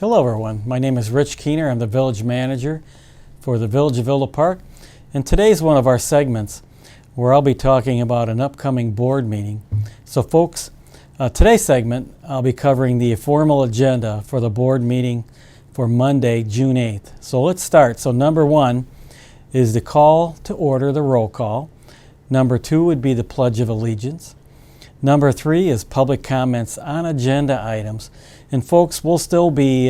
Hello everyone, my name is Rich Keener. I'm the Village Manager for the Village of Villa Park, and today's one of our segments where I'll be talking about an upcoming board meeting. So folks, today's segment I'll be covering the formal agenda for the board meeting for Monday, June 8th. So let's start. So number one is the call to order, the roll call. Number two would be the Pledge of Allegiance. Number three is public comments on agenda items. And folks, we'll still be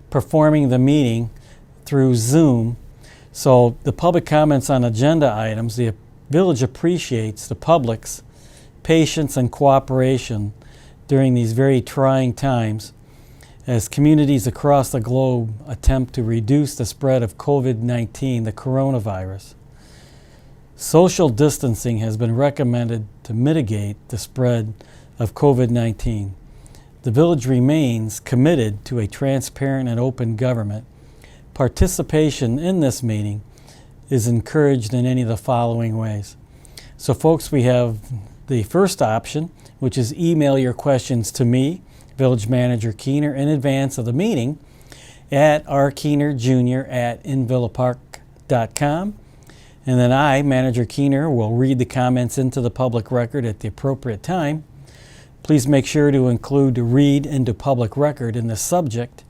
performing the meeting through Zoom. So the public comments on agenda items, the village appreciates the public's patience and cooperation during these very trying times as communities across the globe attempt to reduce the spread of COVID-19, the coronavirus. Social distancing has been recommended to mitigate the spread of COVID-19. The village remains committed to a transparent and open government. Participation in this meeting is encouraged in any of the following ways. So folks, we have the first option, which is email your questions to me, Village Manager Keener, in advance of the meeting at rkeenerjr@invillapark.com. And then I, Manager Keener, will read the comments into the public record at the appropriate time. Please make sure to include the read into public record in the subject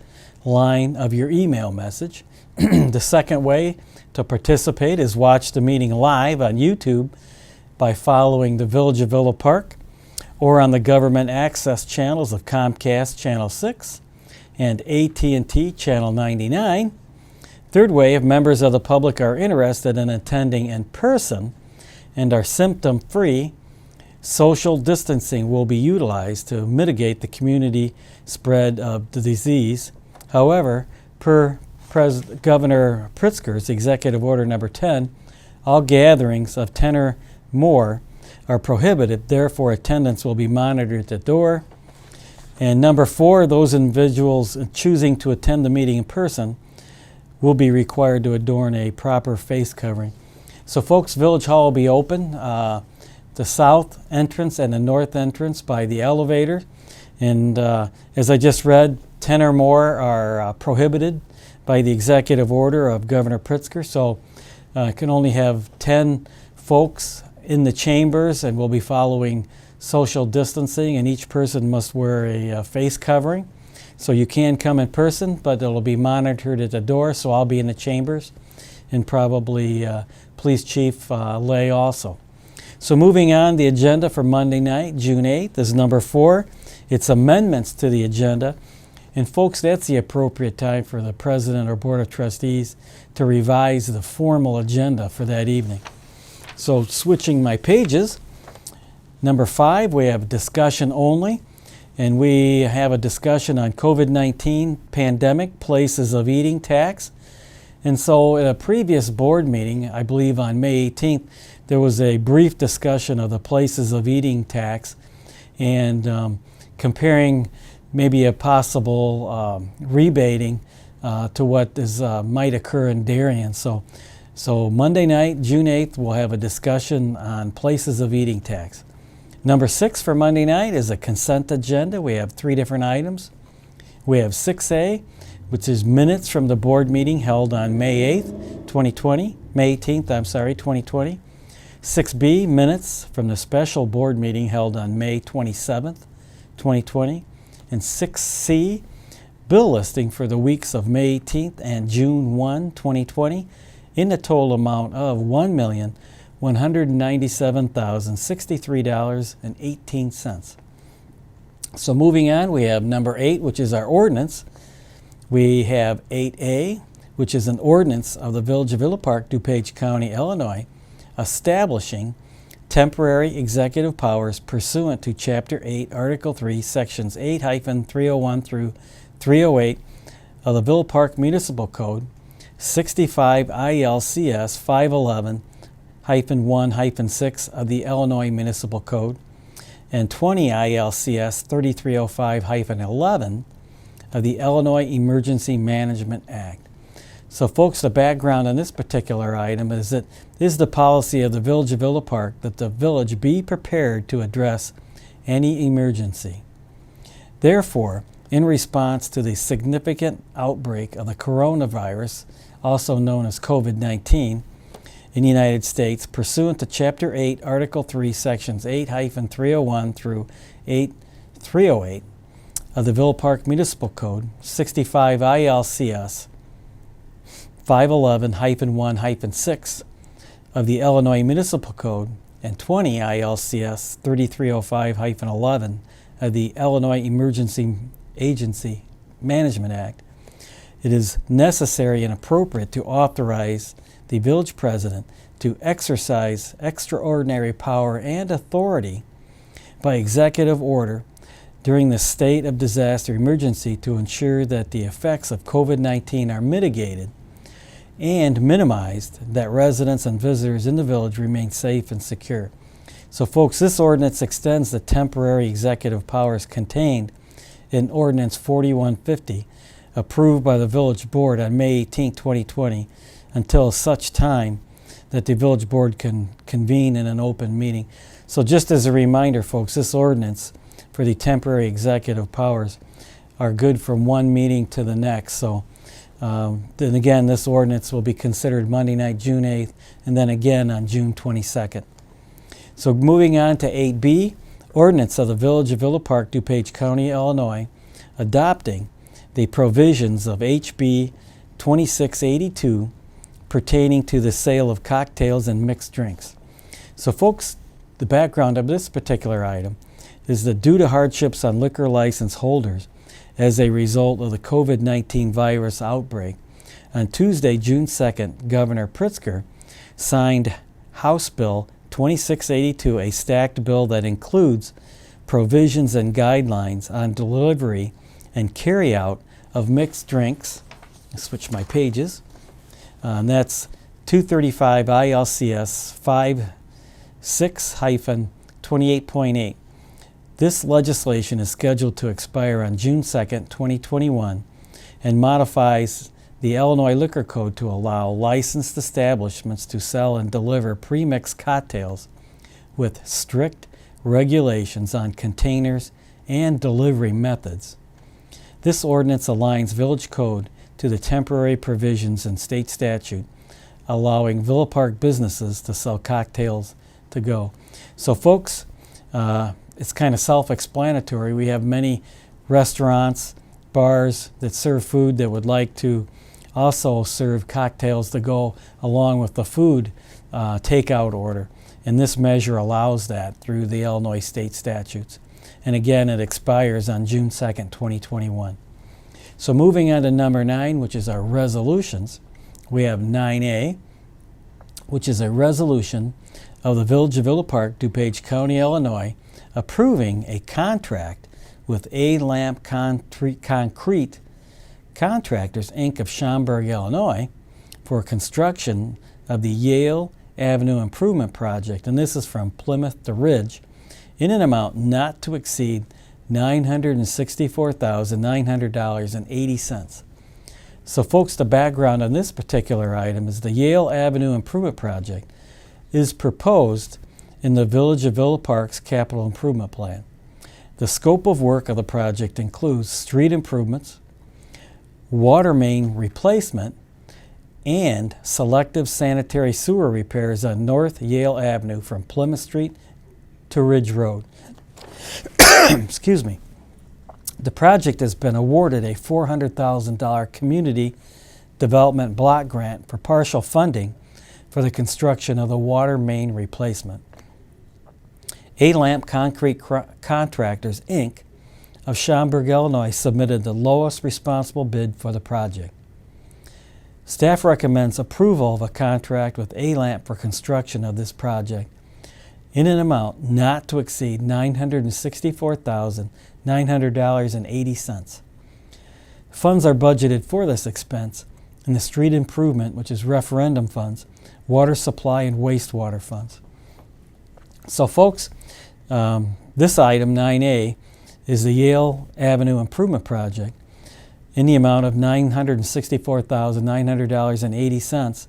line of your email message. The second way to participate is watch the meeting live on YouTube by following the Village of Villa Park or on the government access channels of Comcast Channel 6 and AT&T Channel 99. Third way, if members of the public are interested in attending in person and are symptom-free, social distancing will be utilized to mitigate the community spread of the disease. However, per Governor Pritzker's Executive Order Number 10, all gatherings of 10 or more are prohibited. Therefore, attendance will be monitored at the door. And number 4, those individuals choosing to attend the meeting in person will be required to adorn a proper face covering. So folks, Village Hall will be open, the south entrance and the north entrance by the elevator. And as I just read, 10 or more are prohibited by the executive order of Governor Pritzker. So can only have 10 folks in the chambers, and we'll be following social distancing, and each person must wear a face covering. So you can come in person, but it'll be monitored at the door, so I'll be in the chambers, and probably Police Chief Lay also. So moving on, the agenda for Monday night, June 8th, is number 4. It's amendments to the agenda. And folks, that's the appropriate time for the President or Board of Trustees to revise the formal agenda for that evening. So switching my pages, number 5, we have discussion only. And we have a discussion on COVID-19 pandemic, places of eating tax. And so at a previous board meeting, I believe on May 18th, there was a brief discussion of the places of eating tax and comparing maybe a possible rebating to what is might occur in Darien. So Monday night, June 8th, we'll have a discussion on places of eating tax. Number 6 for Monday night is a consent agenda. We have 3 different items. We have 6A, which is minutes from the board meeting held on May 18th, 2020. 6B, minutes from the special board meeting held on May 27th, 2020. And 6C, bill listing for the weeks of May 18th and June 1, 2020, in the total amount of $1,197,063.18. So moving on, we have number 8, which is our ordinance. We have 8A, which is an ordinance of the Village of Villa Park, DuPage County, Illinois, establishing temporary executive powers pursuant to Chapter 8, Article 3, Sections 8-301 through 308 of the Villa Park Municipal Code, 65 ILCS 511-1-6 of the Illinois Municipal Code, and 20 ILCS 3305-11 of the Illinois Emergency Management Act. So folks, the background on this particular item is that it is the policy of the Village of Villa Park that the village be prepared to address any emergency. Therefore, in response to the significant outbreak of the coronavirus, also known as COVID-19, in the United States, pursuant to Chapter 8, Article 3, Sections 8-301 through 8-308 of the Villa Park Municipal Code, 65 ILCS 511-1-6 of the Illinois Municipal Code, and 20 ILCS 3305-11 of the Illinois Emergency Agency Management Act, it is necessary and appropriate to authorize the village president to exercise extraordinary power and authority by executive order during the state of disaster emergency to ensure that the effects of COVID-19 are mitigated and minimized, that residents and visitors in the village remain safe and secure. So folks, this ordinance extends the temporary executive powers contained in Ordinance 4150, approved by the village board on May 18, 2020, until such time that the village board can convene in an open meeting. So just as a reminder, folks, this ordinance for the temporary executive powers are good from one meeting to the next. So then again, this ordinance will be considered Monday night, June 8th, and then again on June 22nd. So moving on to 8B, ordinance of the Village of Villa Park, DuPage County, Illinois, adopting the provisions of HB 2682 pertaining to the sale of cocktails and mixed drinks. So folks, the background of this particular item is that due to hardships on liquor license holders as a result of the COVID-19 virus outbreak, on Tuesday, June 2nd, Governor Pritzker signed House Bill 2682, a stacked bill that includes provisions and guidelines on delivery and carryout of mixed drinks. I'll switch my pages. And that's 235 ILCS 56-28.8. This legislation is scheduled to expire on June 2nd, 2021, and modifies the Illinois Liquor Code to allow licensed establishments to sell and deliver pre-mixed cocktails with strict regulations on containers and delivery methods. This ordinance aligns Village Code to the temporary provisions in state statute, allowing Villa Park businesses to sell cocktails to go. So folks, it's kind of self-explanatory. We have many restaurants, bars that serve food that would like to also serve cocktails to go along with the food takeout order. And this measure allows that through the Illinois state statutes. And again, it expires on June 2nd, 2021. So moving on to number 9, which is our resolutions, we have 9A, which is a resolution of the Village of Villa Park, DuPage County, Illinois, approving a contract with A-Lamp Concrete Contractors, Inc. of Schaumburg, Illinois, for construction of the Yale Avenue Improvement Project, and this is from Plymouth to Ridge, in an amount not to exceed $964,900.80. So folks, the background on this particular item is the Yale Avenue Improvement Project is proposed in the Village of Villa Park's Capital Improvement Plan. The scope of work of the project includes street improvements, water main replacement, and selective sanitary sewer repairs on North Yale Avenue from Plymouth Street to Ridge Road. Excuse me. The project has been awarded a $400,000 Community Development Block Grant for partial funding for the construction of the water main replacement. A-Lamp Concrete Contractors, Inc. of Schaumburg, Illinois submitted the lowest responsible bid for the project. Staff recommends approval of a contract with A-Lamp for construction of this project in an amount not to exceed $964,900.80. Funds are budgeted for this expense in the street improvement, which is referendum funds, water supply, and wastewater funds. So folks, this item, 9A, is the Yale Avenue Improvement Project in the amount of $964,900.80,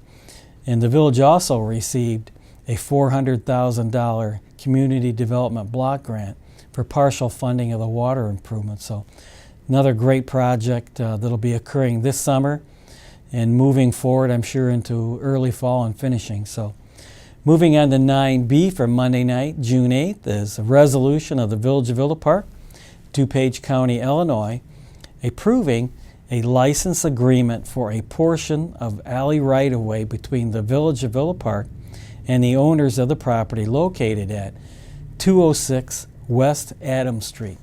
and the village also received a $400,000 Community Development Block Grant for partial funding of the water improvement. So Another great project that'll be occurring this summer and moving forward, I'm sure, into early fall and finishing. So moving on to 9B for Monday night, June 8th, is a resolution of the Village of Villa Park, DuPage County, Illinois, approving a license agreement for a portion of alley right-of-way between the Village of Villa Park and the owners of the property located at 206 West Adams Street.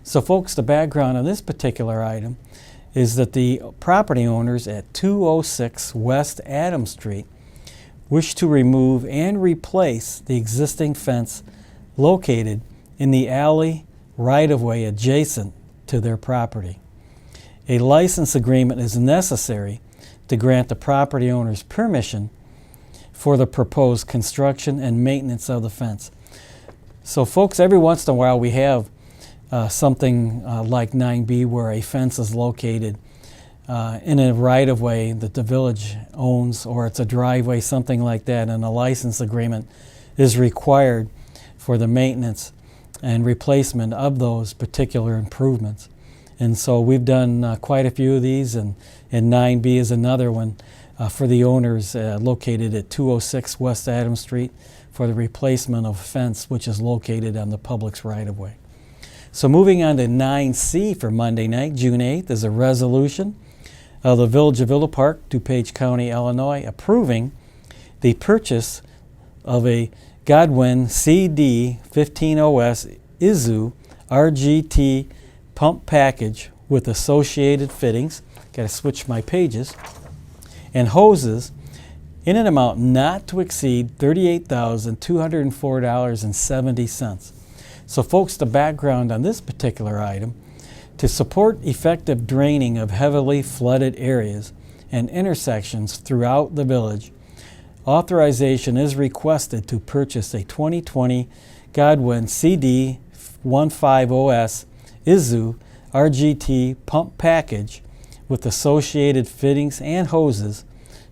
So folks, the background on this particular item is that the property owners at 206 West Adams Street wish to remove and replace the existing fence located in the alley right-of-way adjacent to their property. A license agreement is necessary to grant the property owners permission for the proposed construction and maintenance of the fence. So folks, every once in a while we have something like 9B where a fence is located in a right-of-way that the village owns, or it's a driveway, something like that, and a license agreement is required for the maintenance and replacement of those particular improvements. And so we've done quite a few of these, and 9B is another one for the owners located at 206 West Adams Street for the replacement of a fence which is located on the public's right-of-way. So moving on to 9C for Monday night, June 8th, is a resolution of the Village of Villa Park, DuPage County, Illinois, approving the purchase of a Godwin CD 15OS ISU RGT pump package with associated fittings, got to switch my pages, and hoses in an amount not to exceed $38,204.70. So folks, the background on this particular item: to support effective draining of heavily flooded areas and intersections throughout the village, authorization is requested to purchase a 2020 Godwin CD 15OS ISU RGT pump package with associated fittings and hoses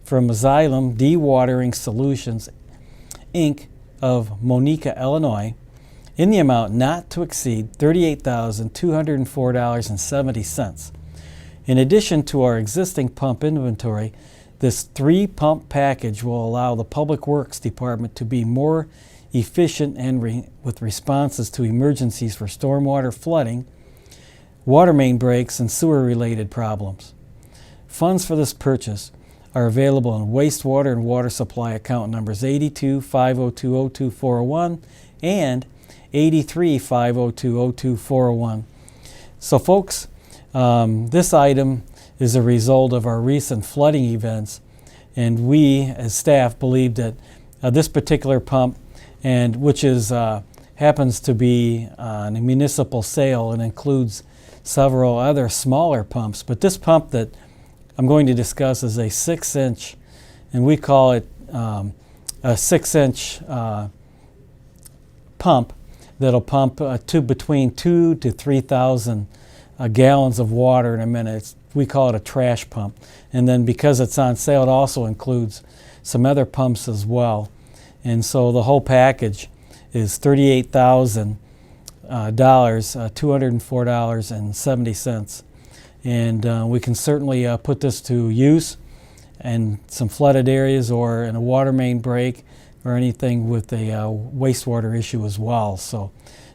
from Xylem Dewatering Solutions, Inc. of Monica, Illinois, in the amount not to exceed $38,204.70. In addition to our existing pump inventory, this 3-pump package will allow the Public Works Department to be more efficient and with responses to emergencies for stormwater flooding, water main breaks, and sewer-related problems. Funds for this purchase are available in wastewater and water supply account numbers 82-502-02-401 and 83-502-02-401. So folks, this item is a result of our recent flooding events, and we as staff believe that this particular pump, and which is happens to be on a municipal sale and includes several other smaller pumps, but this pump that I'm going to discuss is a 6-inch, and we call it a 6-inch pump that'll pump between 2,000 to 3,000 gallons of water in a minute. We call it a trash pump. And then because it's on sale, it also includes some other pumps as well. And so the whole package is $38,000, $204.70. And we can certainly put this to use in some flooded areas or in a water main break or anything with a wastewater issue as well. So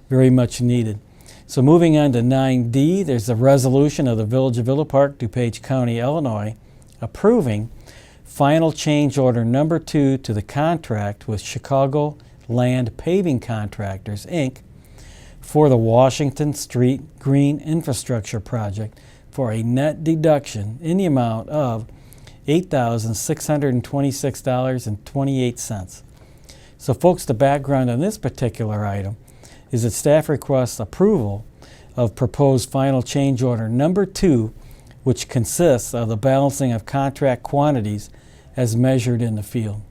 very much needed. So moving on to 9D, there's a resolution of the Village of Villa Park, DuPage County, Illinois, approving final change order number 2 to the contract with Chicago Land Paving Contractors, Inc. for the Washington Street Green Infrastructure Project for a net deduction in the amount of $8,626.28. So folks, the background on this particular item is that staff requests approval of proposed final change order number 2, which consists of the balancing of contract quantities as measured in the field.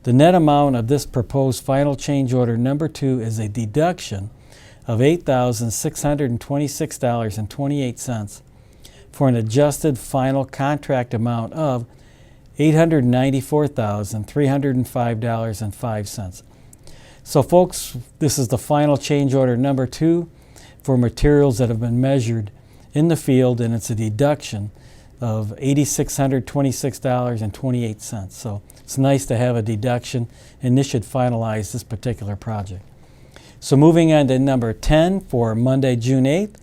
The net amount of this proposed final change order number 2 is a deduction of $8,626.28 for an adjusted final contract amount of $894,305.05. So folks, this is the final change order number 2 for materials that have been measured in the field, and it's a deduction of $8,626.28. So it's nice to have a deduction, and this should finalize this particular project. So moving on to number 10 for Monday, June 8th,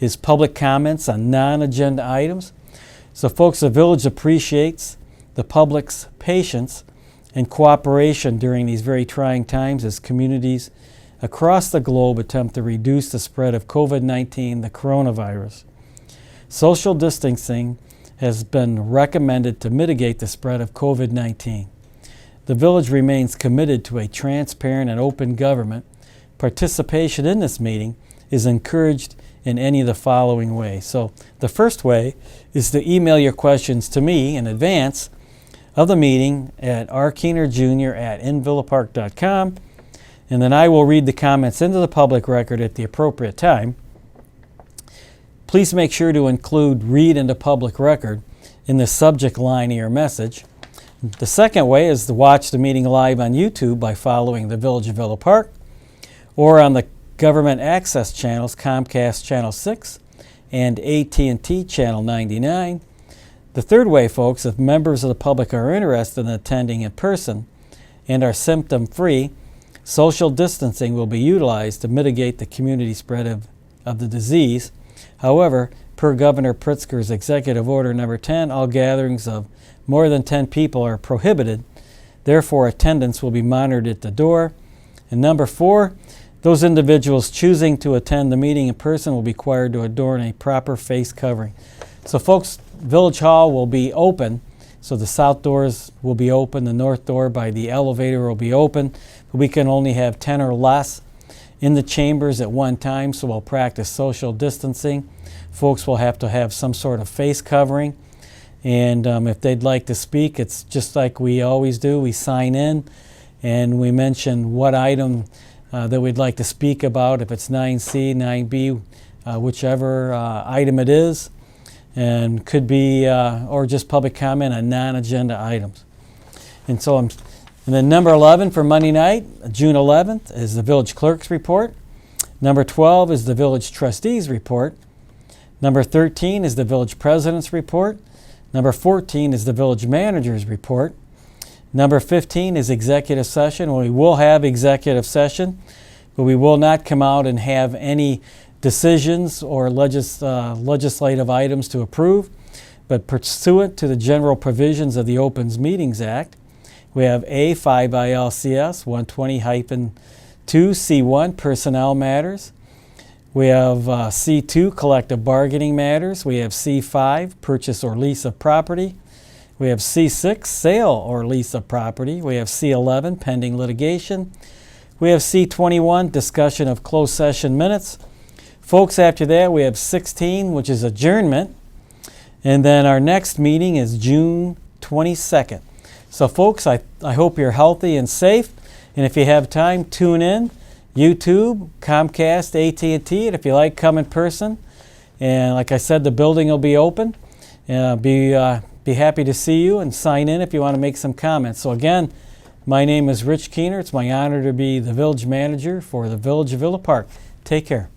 is public comments on non-agenda items. So folks, the village appreciates the public's patience and cooperation during these very trying times as communities across the globe attempt to reduce the spread of COVID-19, the coronavirus. Social distancing has been recommended to mitigate the spread of COVID-19. The village remains committed to a transparent and open government. Participation in this meeting is encouraged in any of the following ways. So the first way is to email your questions to me in advance of the meeting at rkeenerjr@invillapark.com, and then I will read the comments into the public record at the appropriate time. Please make sure to include "read into public record" in the subject line of your message. The second way is to watch the meeting live on YouTube by following the Village of Villa Park, or on the government access channels, Comcast Channel 6 and AT&T Channel 99. The third way, folks, if members of the public are interested in attending in person and are symptom-free, social distancing will be utilized to mitigate the community spread of the disease. However, per Governor Pritzker's Executive Order Number 10, all gatherings of more than 10 people are prohibited. Therefore, attendance will be monitored at the door. And number 4, those individuals choosing to attend the meeting in person will be required to adorn a proper face covering. So folks, Village Hall will be open. So the south doors will be open, the north door by the elevator will be open, but we can only have 10 or less in the chambers at one time, so we'll practice social distancing. Folks will have to have some sort of face covering, and if they'd like to speak, it's just like we always do. We sign in and we mention what item that we'd like to speak about, if it's 9C, 9B, whichever item it is, and could be, or just public comment on non-agenda items. And so and then number 11 for Monday night, June 11th, is the village clerk's report. Number 12 is the village trustees report. Number 13 is the village president's report. Number 14 is the village manager's report. Number 15 is executive session. We will have executive session, but we will not come out and have any decisions or legislative items to approve. But pursuant to the general provisions of the Opens Meetings Act, we have A, 5 ILCS 120-2C1, personnel matters. We have C2, collective bargaining matters. We have C5, purchase or lease of property. We have C6, sale or lease of property. We have C11, pending litigation. We have C21, discussion of closed session minutes. Folks, after that, we have 16, which is adjournment. And then our next meeting is June 22nd. So folks, I hope you're healthy and safe. And if you have time, tune in. YouTube, Comcast, AT&T, and if you like, come in person. And like I said, the building will be open. Be happy to see you, and sign in if you want to make some comments. So again, my name is Rich Keener. It's my honor to be the village manager for the Village of Villa Park. Take care.